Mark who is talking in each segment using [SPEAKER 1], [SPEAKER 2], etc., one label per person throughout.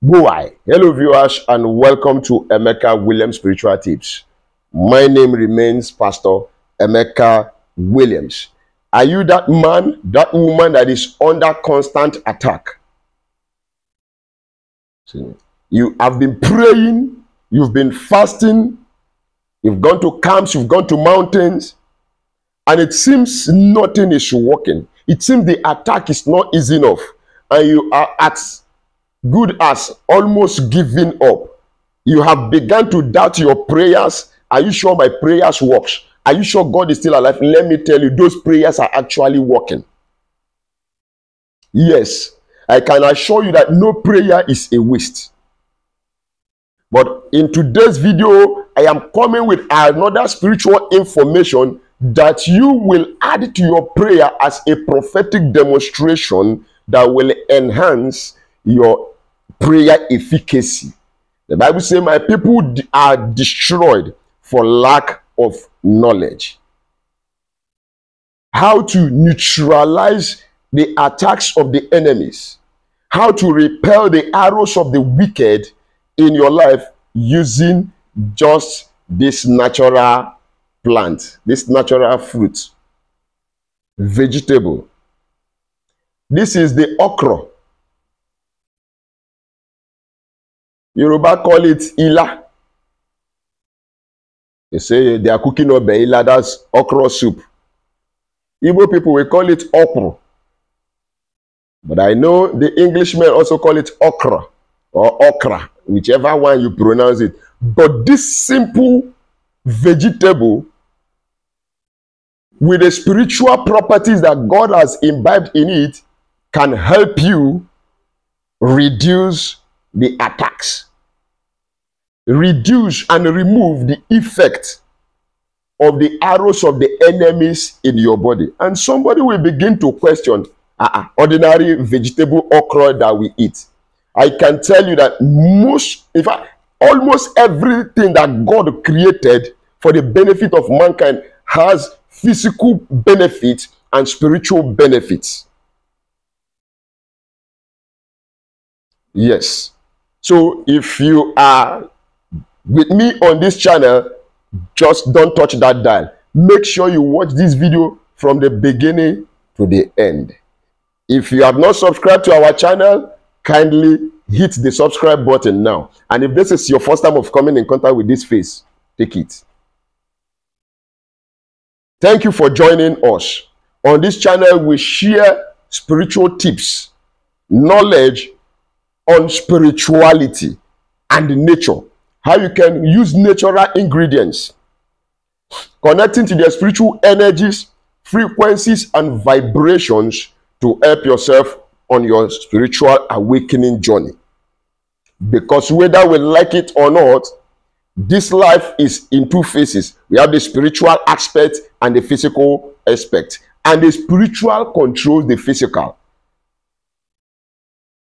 [SPEAKER 1] Boy, hello viewers and welcome to Emeka Williams Spiritual Tips. My name remains Pastor Emeka Williams. Are you that man, that woman that is under constant attack? You have been praying, you've been fasting, you've gone to camps, you've gone to mountains, and it seems nothing is working. It seems the attack is not easy enough, and you are at good as almost giving up. You have begun to doubt your prayers. Are you sure my prayers works? Are you sure God is still alive? Let me tell you, those prayers are actually working. Yes, I can assure you that no prayer is a waste. But in today's video, I am coming with another spiritual information that you will add to your prayer as a prophetic demonstration that will enhance your prayer efficacy. The Bible says, my people are destroyed for lack of knowledge. How to neutralize the attacks of the enemies. How to repel the arrows of the wicked in your life using just this natural plant, this natural fruit, vegetable. This is the okra. Yoruba call it ila. They say they are cooking up the ila, that's okra soup. Igbo people will call it okra. But I know the Englishmen also call it okra or okra, whichever one you pronounce it. But this simple vegetable with the spiritual properties that God has imbibed in it can help you reduce the attacks, reduce and remove the effect of the arrows of the enemies in your body. And somebody will begin to question ordinary vegetable okra that we eat. I can tell you that in fact, almost everything that God created for the benefit of mankind has physical benefits and spiritual benefits. Yes. So if you are with me on this channel, just don't touch that dial. Make sure you watch this video from the beginning to the end. If you have not subscribed to our channel, kindly hit the subscribe button now. And if this is your first time of coming in contact with this face, take it. Thank you for joining us. On this channel, we share spiritual tips, knowledge on spirituality and nature. How you can use natural ingredients, connecting to their spiritual energies, frequencies, and vibrations to help yourself on your spiritual awakening journey. Because whether we like it or not, this life is in two phases. We have the spiritual aspect and the physical aspect. And the spiritual controls the physical.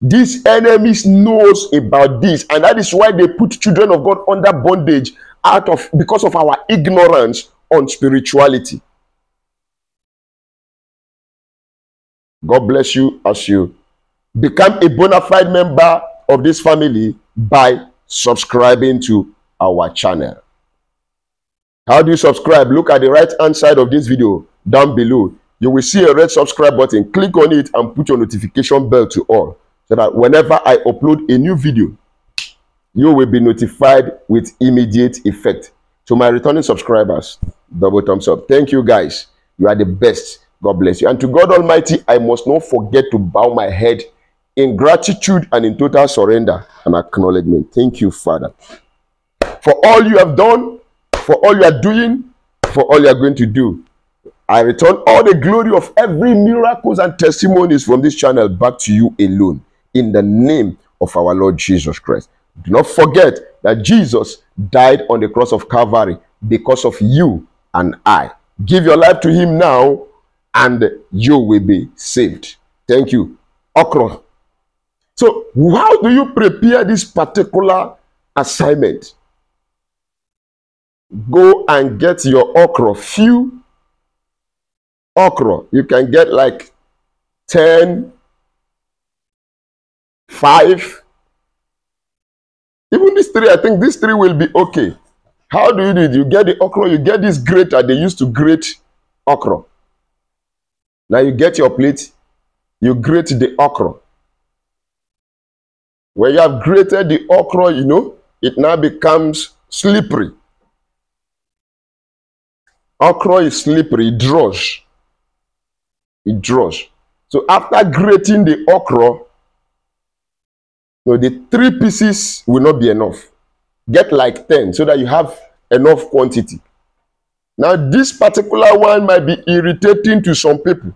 [SPEAKER 1] These enemies knows about this, and that is why they put children of God under bondage because of our ignorance on spirituality. God bless you as you become a bona fide member of this family by subscribing to our channel. How do you subscribe? Look at the right hand side of this video down below. You will see a red subscribe button. Click on it and put your notification bell to all, so that whenever I upload a new video, you will be notified with immediate effect. To my returning subscribers, double thumbs up. Thank you guys. You are the best. God bless you. And to God Almighty, I must not forget to bow my head in gratitude and in total surrender and acknowledgement. Thank you, Father, for all you have done, for all you are doing, for all you are going to do. I return all the glory of every miracles and testimonies from this channel back to you alone, in the name of our Lord Jesus Christ. Do not forget that Jesus died on the cross of Calvary because of you and I. Give your life to him now, and you will be saved. Thank you. Okra. So, how do you prepare this particular assignment? Go and get your okra. Few okra. You can get like 10, 5, these three, I think these three will be okay. How do you do it? You get the okra, you get this grater they used to grate okra. Now you get your plate, you grate the okra. When you have grated the okra, you know, it now becomes slippery. Okra is slippery, it draws. It draws. So after grating the okra, the 3 pieces will not be enough. Get like 10 so that you have enough quantity. Now this particular one might be irritating to some people.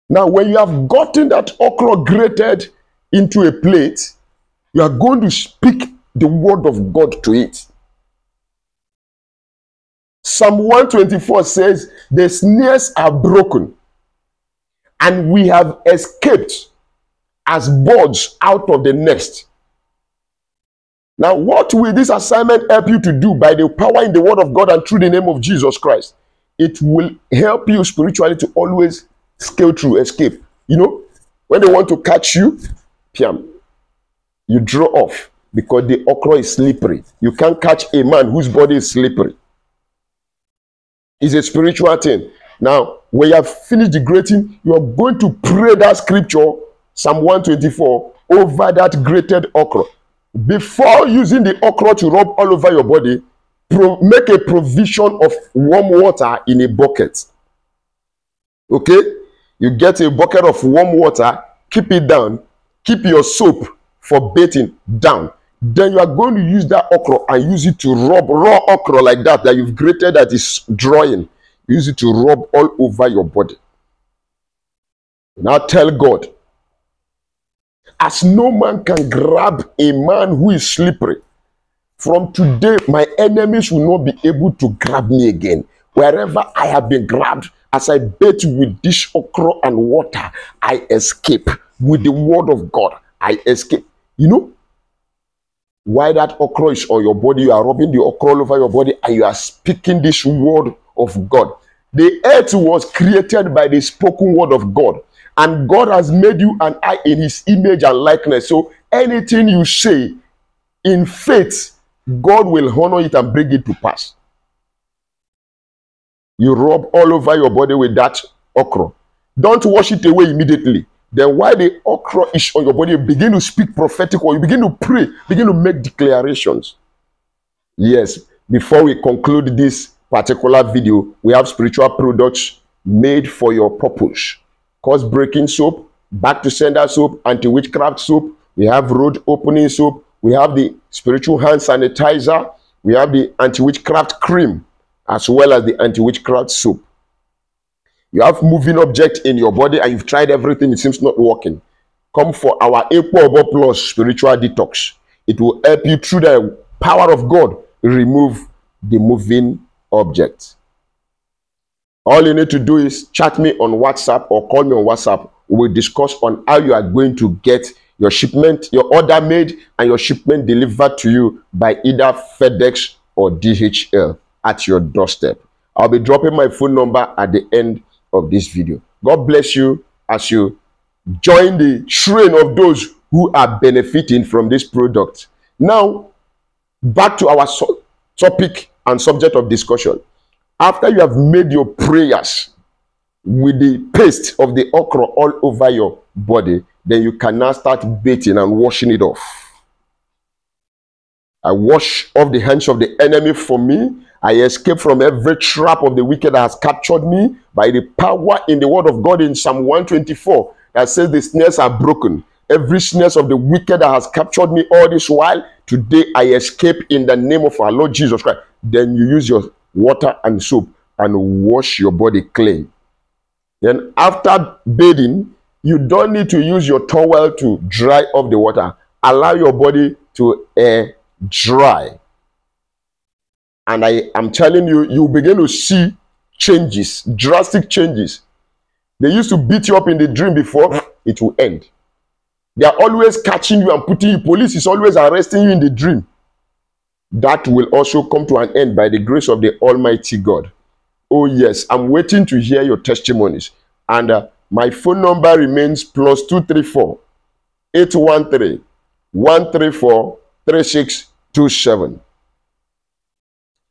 [SPEAKER 1] Now when you have gotten that okra grated into a plate, you are going to speak the word of God to it. Psalm 124 says, the snares are broken, and we have escaped as birds out of the nest. Now, what will this assignment help you to do by the power in the word of God and through the name of Jesus Christ? It will help you spiritually to always scale through, escape. You know, when they want to catch you, piam, you draw off because the okra is slippery. You can't catch a man whose body is slippery. It's a spiritual thing. Now, when you have finished the grating, you are going to pray that scripture, Psalm 124, over that grated okra. Before using the okra to rub all over your body, make a provision of warm water in a bucket. Okay? You get a bucket of warm water, keep it down, keep your soap for bathing down. Then you are going to use that okra and use it to rub raw okra like that you've grated that is drying. Use it to rub all over your body. Now tell God, as no man can grab a man who is slippery, from today my enemies will not be able to grab me again. Wherever I have been grabbed, as I bathe with this okra and water, I escape. With the word of God, I escape. You know, why that okra is on your body, you are rubbing the okra all over your body and you are speaking this word of God. The earth was created by the spoken word of God, and God has made you and I in his image and likeness. So anything you say in faith, God will honor it and bring it to pass. You rub all over your body with that okra. Don't wash it away immediately. Then while the okra is on your body, you begin to speak prophetic word. You begin to pray, begin to make declarations. Yes, before we conclude this particular video, we have spiritual products made for your purpose. Curse breaking soap, back to sender soap, anti-witchcraft soap. We have road opening soap. We have the spiritual hand sanitizer. We have the anti-witchcraft cream, as well as the anti-witchcraft soap. You have moving object in your body and you've tried everything, it seems not working. Come for our Okra Plus spiritual detox. It will help you through the power of God remove the moving object. All you need to do is chat me on WhatsApp or call me on WhatsApp. We will discuss on how you are going to get your shipment, your order made and your shipment delivered to you by either FedEx or DHL at your doorstep. I'll be dropping my phone number at the end of this video. God bless you as you join the train of those who are benefiting from this product. Now, back to our topic and subject of discussion. After you have made your prayers with the paste of the okra all over your body, then you can now start bathing and washing it off. I wash off the hands of the enemy for me. I escape from every trap of the wicked that has captured me by the power in the word of God in Psalm 124 that says the snares are broken. Every snares of the wicked that has captured me all this while, today I escape in the name of our Lord Jesus Christ. Then you use your water and soap and wash your body clean. Then after bathing, you don't need to use your towel to dry off the water. Allow your body to air dry. And I am telling you, you begin to see changes, drastic changes. They used to beat you up in the dream before, it will end. They are always catching you and putting you, police is always arresting you in the dream. That will also come to an end by the grace of the Almighty God. Oh yes, I'm waiting to hear your testimonies. And my phone number remains +234 813 134 3627.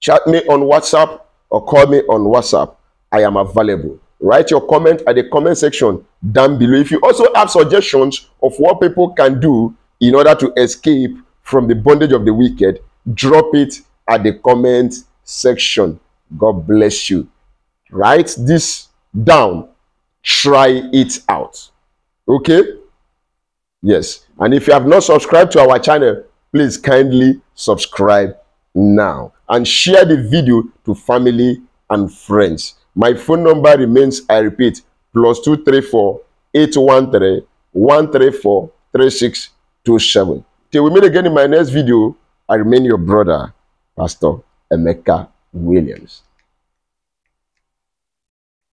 [SPEAKER 1] Chat me on WhatsApp or call me on WhatsApp. I am available. Write your comment at the comment section down below. If you also have suggestions of what people can do in order to escape from the bondage of the wicked, drop it at the comment section. God bless you. Write this down. Try it out. Okay? Yes. And if you have not subscribed to our channel, please kindly subscribe now and share the video to family and friends. My phone number remains, I repeat, +234 813 134 3627. Till we meet again in my next video, I remain your brother, Pastor Emeka Williams.